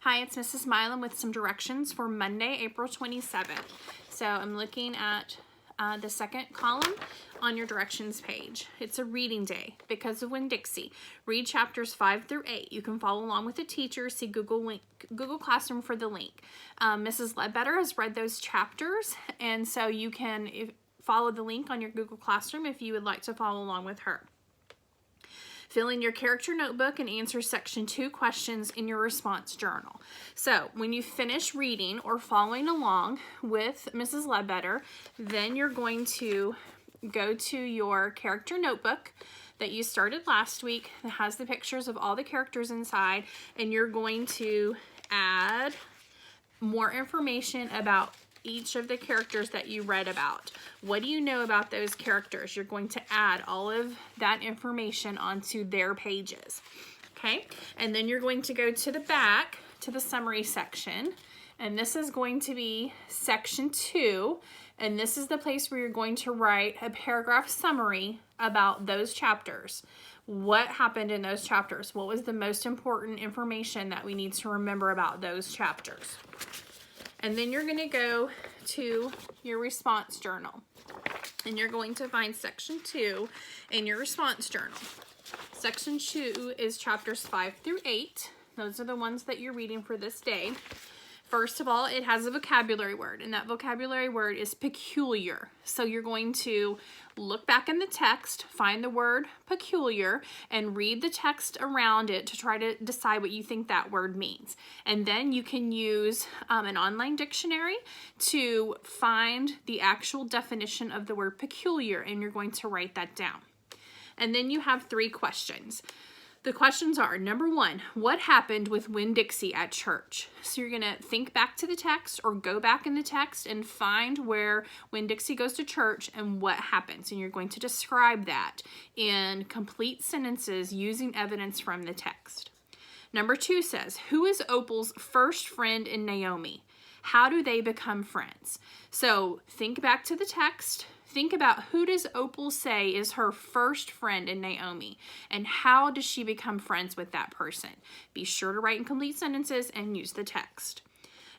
Hi, it's Mrs. Milam with some directions for Monday, April 27th. So I'm looking at the second column on your directions page. It's a reading day because of Winn-Dixie. Read chapters 5 through 8. You can follow along with the teacher. See Google Classroom for the link. Mrs. Ledbetter has read those chapters, and so you can follow the link on your Google Classroom if you would like to follow along with her. Fill in your character notebook and answer section 2 questions in your response journal. So when you finish reading or following along with Mrs. Ledbetter, then you're going to go to your character notebook that you started last week that has the pictures of all the characters inside, and you're going to add more information about each of the characters that you read about. What do you know about those characters? You're going to add all of that information onto their pages. Okay, and then you're going to go to the back to the summary section, and this is going to be section 2, and this is the place where you're going to write a paragraph summary about those chapters. What happened in those chapters? What was the most important information that we need to remember about those chapters? And then you're going to go to your response journal, and you're going to find section 2 in your response journal. Section 2 is chapters 5 through 8. Those are the ones that you're reading for this day. First of all, it has a vocabulary word, and that vocabulary word is peculiar. So you're going to look back in the text, find the word peculiar, and read the text around it to try to decide what you think that word means. And then you can use an online dictionary to find the actual definition of the word peculiar, and you're going to write that down. And then you have 3 questions. The questions are, number 1, what happened with Winn-Dixie at church? So you're going to think back to the text or go back in the text and find where Winn-Dixie goes to church and what happens. And you're going to describe that in complete sentences using evidence from the text. Number 2 says, who is Opal's first friend in Naomi? How do they become friends? So think back to the text. Think about, who does Opal say is her first friend in Naomi, and how does she become friends with that person? Be sure to write in complete sentences and use the text.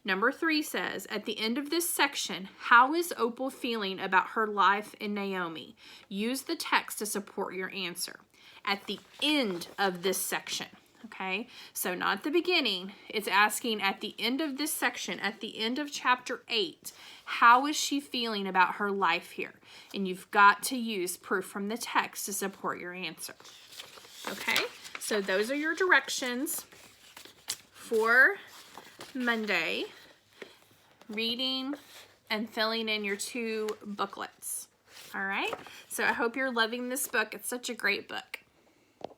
Number 3 says, at the end of this section, how is Opal feeling about her life in Naomi? Use the text to support your answer. At the end of this section. Okay, so not the beginning, it's asking at the end of this section, at the end of chapter 8, how is she feeling about her life here? And you've got to use proof from the text to support your answer. Okay, so those are your directions for Monday, reading and filling in your 2 booklets. All right, so I hope you're loving this book. It's such a great book.